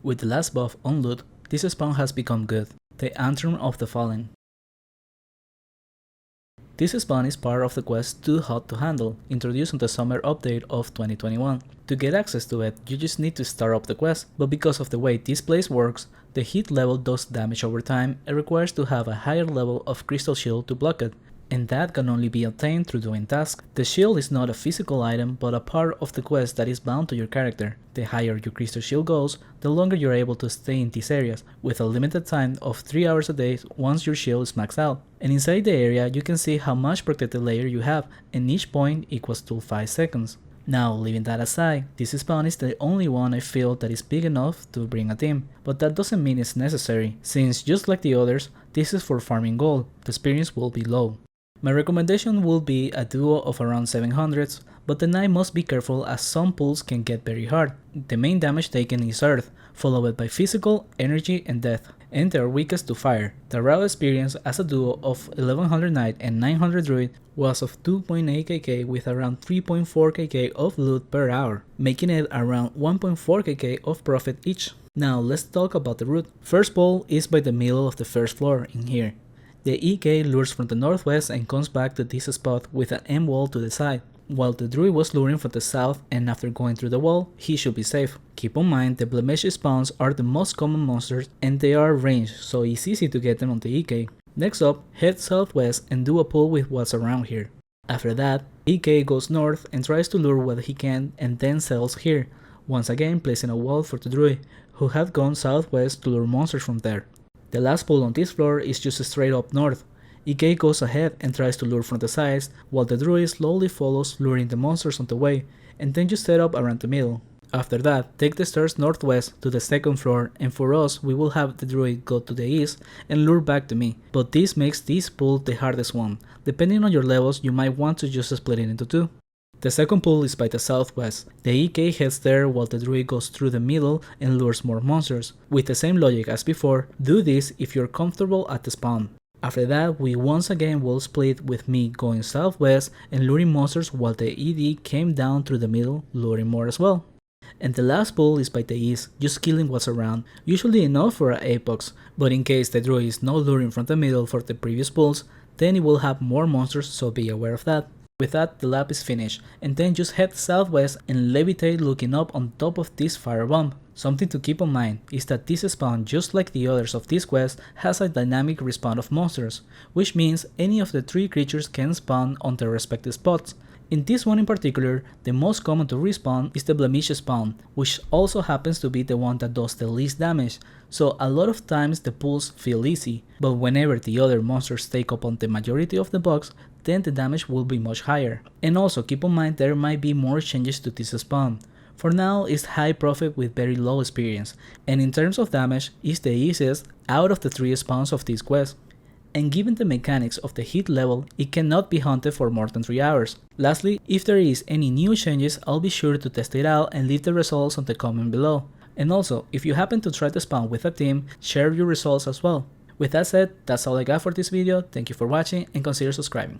With the last buff on loot, this spawn has become good, the Antrum of the Fallen. This spawn is part of the quest Too Hot to Handle, introduced on the summer update of 2021. To get access to it, you just need to start up the quest, but because of the way this place works, the hit level does damage over time and requires to have a higher level of crystal shield to block it, and that can only be obtained through doing tasks. The shield is not a physical item but a part of the quest that is bound to your character. The higher your crystal shield goes, the longer you're able to stay in these areas, with a limited time of 3 hours a day once your shield is maxed out. And inside the area you can see how much protected layer you have, and each point equals to 5 seconds. Now, leaving that aside, this spawn is the only one I feel that is big enough to bring a team, but that doesn't mean it's necessary, since just like the others, this is for farming gold, the experience will be low. My recommendation will be a duo of around 700s, but then I must be careful as some pulls can get very hard. The main damage taken is earth, followed by physical, energy and death, and they are weakest to fire. The raw experience as a duo of 1100 knight and 900 druid was of 2.8 kk with around 3.4 kk of loot per hour, making it around 1.4 kk of profit each. Now let's talk about the route. First pull is by the middle of the first floor in here. The ek lures from the northwest and comes back to this spot with an M wall to the side, while the druid was luring from the south, and after going through the wall, he should be safe. Keep in mind the blemish spawns are the most common monsters and they are ranged, so it's easy to get them on the ek. Next up, head southwest and do a pull with what's around here. After that, ek goes north and tries to lure what he can and then settles here, once again placing a wall for the druid, who had gone southwest to lure monsters from there. The last pull on this floor is just straight up north. ek goes ahead and tries to lure from the sides, while the druid slowly follows, luring the monsters on the way, and then just set up around the middle. After that, take the stairs northwest to the second floor, and for us we will have the druid go to the east and lure back to me, but this makes this pull the hardest one. Depending on your levels, you might want to just split it into two. The second pull is by the southwest. The ek heads there while the druid goes through the middle and lures more monsters. With the same logic as before, do this if you're comfortable at the spawn. After that, we once again will split with me going southwest and luring monsters while the ed came down through the middle, luring more as well. And the last pull is by the east, just killing what's around, usually enough for an apex, but in case the druid is not luring from the middle for the previous pulls, then it will have more monsters, so be aware of that. With that, the lap is finished, and then just head southwest and levitate looking up on top of this firebomb. Something to keep in mind is that this spawn, just like the others of this quest, has a dynamic respawn of monsters, which means any of the 3 creatures can spawn on their respective spots. In this one in particular, the most common to respawn is the blemish spawn, which also happens to be the one that does the least damage, so a lot of times the pulls feel easy, but whenever the other monsters take up on the majority of the box, then the damage will be much higher. And also keep in mind there might be more changes to this spawn. For now, it's high profit with very low experience, and in terms of damage, it's the easiest out of the 3 spawns of this quest. And given the mechanics of the hit level, it cannot be hunted for more than 3 hours. Lastly, if there is any new changes, I'll be sure to test it out and leave the results on the comment below. And also, if you happen to try the spawn with a team, share your results as well. With that said, that's all I got for this video. Thank you for watching and consider subscribing.